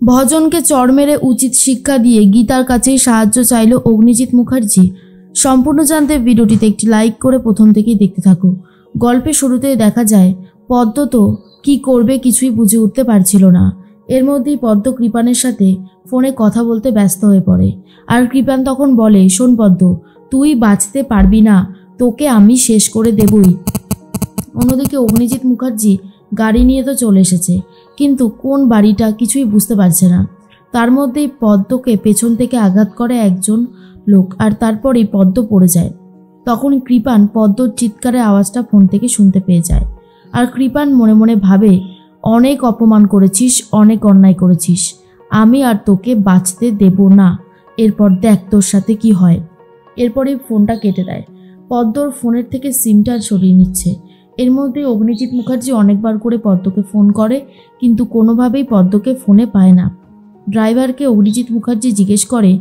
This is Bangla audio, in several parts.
ভজনকে চড় মেরে উচিত শিক্ষা দিয়ে গীতার কাছেই সাহায্য চাইল অগ্নিজিৎ মুখার্জি। সম্পূর্ণ জানতে ভিডিওটিতে একটি লাইক করে প্রথম থেকেই দেখতে থাকো। গল্পের শুরুতেই দেখা যায় পদ্ম তো কি করবে কিছুই বুঝে উঠতে পারছিল না। এর মধ্যেই পদ্ম কৃপানের সাথে ফোনে কথা বলতে ব্যস্ত হয়ে পড়ে। আর কৃপান তখন বলে, শোন পদ্ম, তুই বাঁচতে পারবি না, তোকে আমি শেষ করে দেবই। অন্যদিকে অগ্নিজিৎ মুখার্জি গাড়ি নিয়ে তো চলে এসেছে, কিন্তু কোন বাড়িটা কিছুই বুঝতে পারছে না। তার মধ্যেই পদ্মকে পেছন থেকে আঘাত করে একজন লোক, আর তারপরেই পদ্ম পড়ে যায়। তখন কৃপান পদ্মর চিৎকারের আওয়াজটা ফোন থেকে শুনতে পেয়ে যায়। আর কৃপান মনে মনে ভাবে, অনেক অপমান করেছিস, অনেক অন্যায় করেছিস, আমি আর তোকে বাঁচতে দেব না, এরপর দেখ তোর সাথে কি হয়। এরপরেই ফোনটা কেটে দেয়। পদ্মর ফোনের থেকে সিমটা সরিয়ে নিচ্ছে। এর মধ্যে অগ্নিজিৎ মুখার্জি অনেকবার করে পদ্মকে ফোন করে, কিন্তু কোনোভাবেই পদ্মকে ফোনে পায় না। ড্রাইভারকে অগ্নিজিৎ মুখার্জি জিজ্ঞেস করে,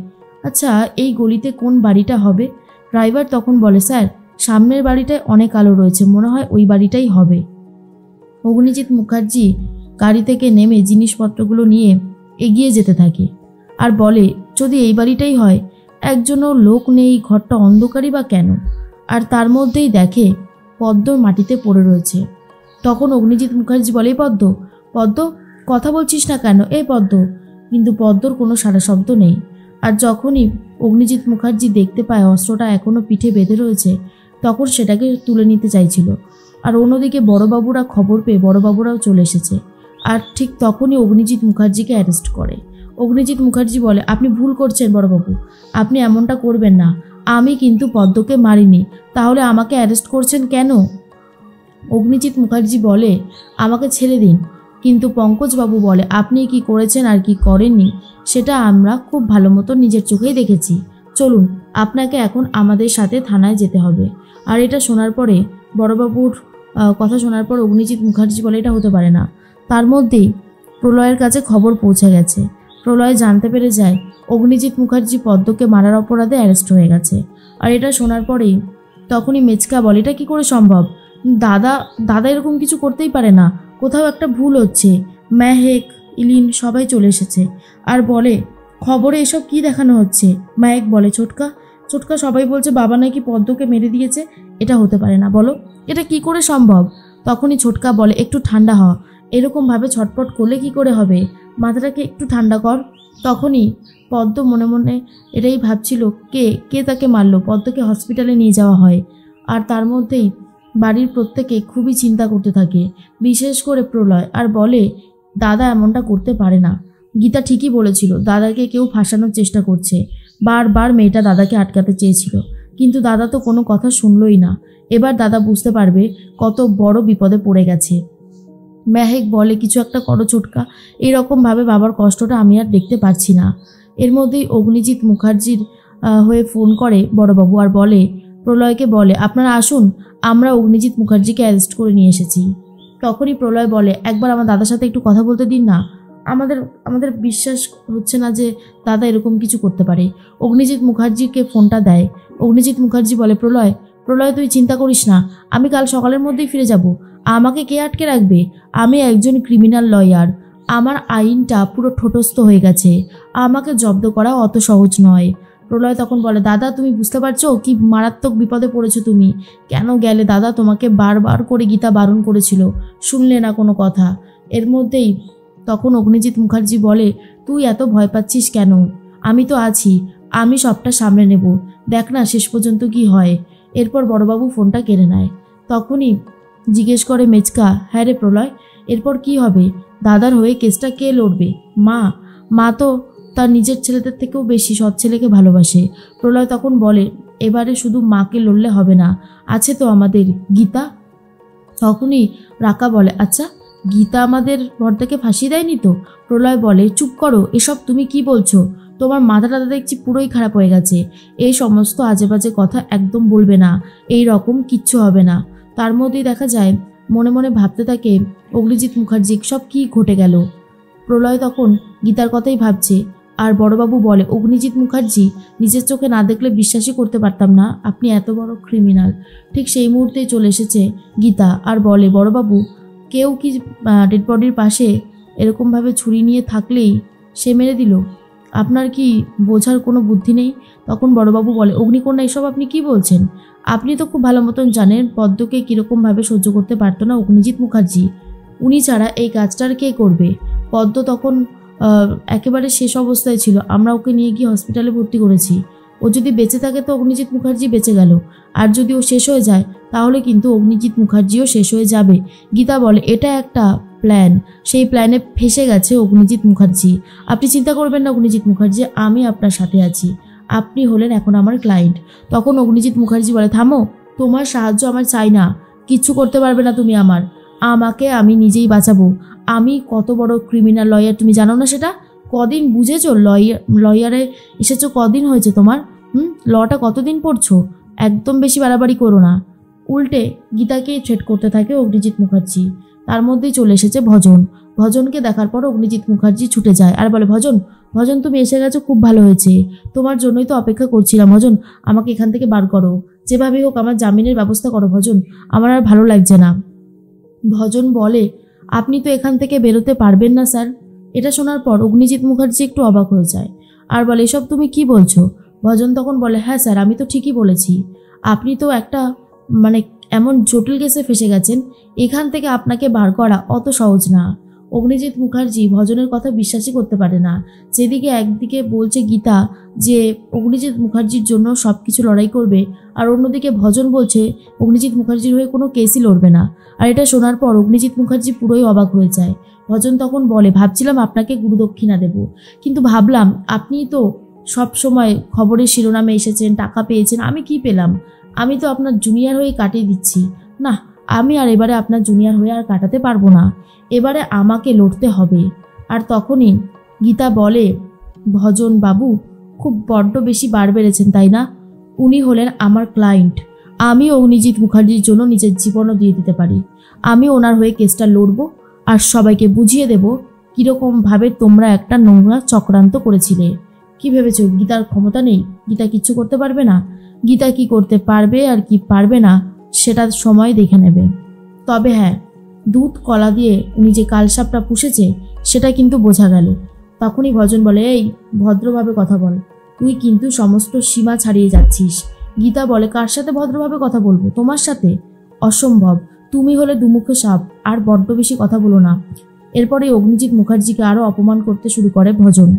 আচ্ছা এই গলিতে কোন বাড়িটা হবে? ড্রাইভার তখন বলে, স্যার সামনের বাড়িটায় অনেক আলো রয়েছে, মনে হয় ওই বাড়িটাই হবে। অগ্নিজিৎ মুখার্জি গাড়ি থেকে নেমে জিনিসপত্রগুলো নিয়ে এগিয়ে যেতে থাকে আর বলে, যদি এই বাড়িটাই হয়, একজনও লোক নেই, ঘরটা অন্ধকারই বা কেন? আর তার মধ্যেই দেখে পদ্ম মাটিতে পড়ে রয়েছে। তখন অগ্নিজিৎ মুখার্জি বলে, পদ্ম পদ্ম কথা বলছিস না কেন, এই পদ্ম। কিন্তু পদ্মর কোনো সাড়া শব্দ নেই। আর যখনই অগ্নিজিৎ মুখার্জি দেখতে পায় অস্ত্রটা এখনও পিঠে বেঁধে রয়েছে, তখন সেটাকে তুলে নিতে চাইছিল। আর অন্যদিকে বড়বাবুরা খবর পেয়ে বড়বাবুরাও চলে এসেছে। আর ঠিক তখনই অগ্নিজিৎ মুখার্জিকে অ্যারেস্ট করে। অগ্নিজিৎ মুখার্জি বলে, আপনি ভুল করছেন বড়বাবু, আপনি এমনটা করবেন না, আমি কিন্তু পদ্মকে মারিনি, তাহলে আমাকে অ্যারেস্ট করছেন কেন? অগ্নিজিৎ মুখার্জি বলে, আমাকে ছেড়ে দিন। কিন্তু পঙ্কজবাবু বলে, আপনি কি করেছেন আর কি করেননি সেটা আমরা খুব ভালো মতো নিজের চোখেই দেখেছি, চলুন আপনাকে এখন আমাদের সাথে থানায় যেতে হবে। আর এটা শোনার পরে বড়বাবুর কথা শোনার পর অগ্নিজিৎ মুখার্জি বলে, এটা হতে পারে না। তার মধ্যেই প্রলয়ের কাছে খবর পৌঁছে গেছে। প্রলয় জানতে পেরে যায় অগ্নিজিৎ মুখার্জি পদ্মকে মারার অপরাধে অ্যারেস্ট হয়ে গেছে। আর এটা শোনার পরেই তখনই মেচকা বলে, এটা কী করে সম্ভব? দাদা দাদা এরকম কিছু করতেই পারে না, কোথাও একটা ভুল হচ্ছে। মেহেক, ইলিন সবাই চলে এসেছে আর বলে, খবরে এসব কি দেখানো হচ্ছে? মেহেক বলে, ছোটকা সবাই বলছে বাবা নাকি পদ্মকে মেরে দিয়েছে, এটা হতে পারে না, বলো এটা কি করে সম্ভব? তখনই ছোটকা বলে, একটু ঠান্ডা হ, এরকমভাবে ছটপট করলে কি করে হবে, মাথাটাকে একটু ঠান্ডা কর। তখনই পদ্ম মনে মনে এটাই ভাবছিল, কে তাকে মারলো। পদ্মকে হসপিটালে নিয়ে যাওয়া হয়। আর তার মধ্যেই বাড়ির প্রত্যেকে খুবই চিন্তা করতে থাকে, বিশেষ করে প্রলয়। আর বলে, দাদা এমনটা করতে পারে না, গীতা ঠিকই বলেছিল, দাদাকে কেউ ফাঁসানোর চেষ্টা করছে। বারবার মেয়েটা দাদাকে আটকাতে চেয়েছিল, কিন্তু দাদা তো কোনো কথা শুনলই না। এবার দাদা বুঝতে পারবে কত বড় বিপদে পড়ে গেছে। মেহেক বলে, কিছু একটা করো ছোটকা, এইরকমভাবে বাবার কষ্টটা আমি আর দেখতে পারছি না। এর মধ্যেই অগ্নিজিৎ মুখার্জির হয়ে ফোন করে বড়বাবু আর বলে, প্রলয়কে বলে, আপনারা আসুন, আমরা অগ্নিজিৎ মুখার্জিকে অ্যারেস্ট করে নিয়ে এসেছি। তখনই প্রলয় বলে, একবার আমার দাদার সাথে একটু কথা বলতে দিন না, আমাদের বিশ্বাস হচ্ছে না যে দাদা এরকম কিছু করতে পারে। অগ্নিজিৎ মুখার্জিকে ফোনটা দেয়। অগ্নিজিৎ মুখার্জি বলে, প্রলয় তুই চিন্তা করিস না, আমি কাল সকালের মধ্যেই ফিরে যাব, আমাকে কে আটকে রাখবে? আমি একজন ক্রিমিনাল লয়ার, আমার আইনটা পুরো ঠোঁটস্থ হয়ে গেছে, আমাকে জব্দ করা অত সহজ নয়। প্রলয় তখন বলে, দাদা তুমি বুঝতে পারছো কি মারাত্মক বিপদে পড়েছো তুমি? কেন গেলে দাদা? তোমাকে বারবার করে গীতা বারণ করেছিল, শুনলে না কোনো কথা। এর মধ্যেই তখন অগ্নিজিৎ মুখার্জি বলে, তুই এত ভয় পাচ্ছিস কেন? আমি তো আছি, আমি সবটা সামলে নেব, দেখ না শেষ পর্যন্ত কি হয়। এরপর বড়বাবু ফোনটা কেড়ে নেয়। তখনই জিজ্ঞেস করে মেচকা, হ্যাঁ রে প্রলয়, এরপর কি হবে? দাদার হয়ে কেসটা কে লড়বে? মা তো তার নিজের ছেলেদের থেকেও বেশি সৎ ছেলেকে ভালোবাসে। প্রলয় তখন বলে, এবারে শুধু মাকে লড়লে হবে না, আছে তো আমাদের গীতা। তখনই রাকা বলে, আচ্ছা গীতা আমাদের বর্দাকে ফাঁসিয়ে দেয়নি তো? প্রলয় বলে, চুপ করো, এসব তুমি কি বলছো? তোমার মাথাটা দেখছি পুরোই খারাপ হয়ে গেছে, এই সমস্ত আজে বাজে কথা একদম বলবে না, এই রকম কিচ্ছু হবে না। তার মধ্যেই দেখা যায় মনে মনে ভাবতে থাকে অগ্নিজিৎ মুখার্জি, সব কি ঘটে গেল। প্রলয় তখন গীতার কথাই ভাবছে। আর বড়বাবু বলে, অগ্নিজিৎ মুখার্জি, নিজের চোখে না দেখলে বিশ্বাসই করতে পারতাম না আপনি এত বড় ক্রিমিনাল। ঠিক সেই মুহূর্তেই চলে এসেছে গীতা আর বলে, বড়বাবু কেউ কি ডেড বডির পাশে এরকমভাবে ছুরি নিয়ে থাকলেই সে মেরে দিল। আপনার কি বোঝার কোনো বুদ্ধি নেই? তখন বড়বাবু বলে, অগ্নিকন্যা এসব আপনি কি বলছেন? আপনি তো খুব ভালো মতন জানেন পদ্মকে কীরকমভাবে সহ্য করতে পারতো না অগ্নিজিৎ মুখার্জি। উনি ছাড়া এই কাজটার কে করবে? পদ্ম তখন একেবারে শেষ অবস্থায় ছিল। আমরা ওকে নিয়ে গিয়ে হসপিটালে ভর্তি করেছি। ও যদি বেঁচে থাকে তো অগ্নিজিৎ মুখার্জি বেঁচে গেল, আর যদি ও শেষ হয়ে যায় তাহলে কিন্তু অগ্নিজিৎ মুখার্জিও শেষ হয়ে যাবে। গীতা বলে, এটা একটা প্ল্যান, সেই প্ল্যানে ফেসে গেছে অগ্নিজিৎ মুখার্জি। আপনি চিন্তা করবেন না অগ্নিজিৎ মুখার্জি, আমি আপনার সাথে আছি। আপনি হলেন এখন আমার ক্লায়েন্ট। তখন অগ্নিজিৎ মুখার্জি বলে, থামো, তোমার সাহায্য আমার চাই না, কিচ্ছু করতে পারবে না তুমি আমাকে আমি নিজেই বাঁচাবো। আমি কত বড় ক্রিমিনাল লয়ার তুমি জানো না সেটা? কদিন বুঝেছো? লয়ারে এসেছো কদিন হয়েছে তোমার? লটা কতদিন পড়ছো? একদম বেশি বাড়াবাড়ি করো না। উল্টে গীতাকেই থ্রেট করতে থাকে অগ্নিজিৎ মুখার্জি। তার মধ্যেই চলে এসেছে ভজন। ভজনকে দেখার পর অগ্নিজিৎ মুখার্জি ছুটে যায় আর বলে, ভজন ভজন তুমি এসে গেছো, খুব ভালো হয়েছে, তোমার জন্যই তো অপেক্ষা করছিলাম। ভজন, আমাকে এখান থেকে বার করো, যেভাবেই হোক আমার জামিনের ব্যবস্থা করো ভজন, আমার আর ভালো লাগছে না। ভজন বলে, আপনি তো এখান থেকে বেরোতে পারবেন না স্যার। এটা শোনার পর অগ্নিজিৎ মুখার্জি একটু অবাক হয়ে যায় আর বলে, এসব তুমি কি বলছো? ভজন তখন বলে, হ্যাঁ স্যার, আমি তো ঠিকই বলেছি। আপনি তো একটা এমন জটিল কেসে ফেসে গেছেন, এখান থেকে আপনাকে বার করা অত সহজ না। অগ্নিজিৎ মুখার্জি ভজনের কথা বিশ্বাসই করতে পারে না। যেদিকে একদিকে বলছে গীতা যে অগ্নিজিৎ মুখার্জির জন্য সব কিছু লড়াই করবে, আর অন্যদিকে ভজন বলছে অগ্নিজিৎ মুখার্জির হয়ে কোনো কেসই লড়বে না। আর এটা শোনার পর অগ্নিজিৎ মুখার্জি পুরোই অবাক হয়ে যায়। ভজন তখন বলে, ভাবছিলাম আপনাকে গুরুদক্ষিণা দেব, কিন্তু ভাবলাম আপনি তো সব সময় খবরের শিরোনামে এসেছেন, টাকা পেয়েছেন, আমি কি পেলাম? আমি তো আপনার জুনিয়র হয়ে কাটিয়ে দিচ্ছি না, আমি আর এবারে আপনার জুনিয়র হয়ে আর কাটাতে পারবো না, এবারে আমাকে লড়তে হবে। আর তখনই গীতা বলে, ভজন বাবু খুব বড্ড বেশি বার বেড়েছেন তাই না? উনি হলেন আমার ক্লায়েন্ট। আমি অগ্নিজিৎ মুখার্জির জন্য নিজের জীবনও দিয়ে দিতে পারি। আমি ওনার হয়ে কেসটা লড়বো আর সবাইকে বুঝিয়ে দেব কীরকমভাবে তোমরা একটা নোংরা চক্রান্ত করেছিলে। কি ভেবেছো গীতার ক্ষমতা নেই? গীতা কিচ্ছু করতে পারবে না? গীতা কি করতে পারবে আর কি পারবে না সেটা সময় দেখে নেবে। তবে হ্যাঁ, দুধ কলা দিয়ে উনি যে কালসাপটা পুষেছে সেটা কিন্তু বোঝা গেল। তখনই ভজন বলে, এই ভদ্রভাবে কথা বল, তুই কিন্তু সমস্ত সীমা ছাড়িয়ে যাচ্ছিস। গীতা বলে, কার সাথে ভদ্রভাবে কথা বলবো? তোমার সাথে? অসম্ভব, তুমি হলে দুমুখো সাপ, আর বড্ড বেশি কথা বলো না। এরপরে অগ্নিজিৎ মুখার্জিকে আরও অপমান করতে শুরু করে ভজন।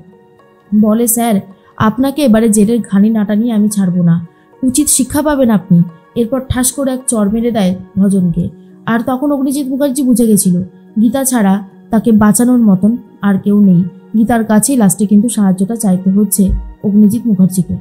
বলে, স্যার আপনাকে এবারে জেলের ঘানি নাটা নিয়ে আমি ছাড়বো না, উচিত শিক্ষা পাবেন আপনি। এরপর ঠাস করে এক চড় মেরে দেয় ভজনকে। আর তখন অগ্নিজিৎ মুখার্জি বুঝে গেছিল গীতা ছাড়া তাকে বাঁচানোর মতন আর কেউ নেই। গীতার কাছেই লাস্টে কিন্তু সাহায্যটা চাইতে হচ্ছে অগ্নিজিৎ মুখার্জিকে।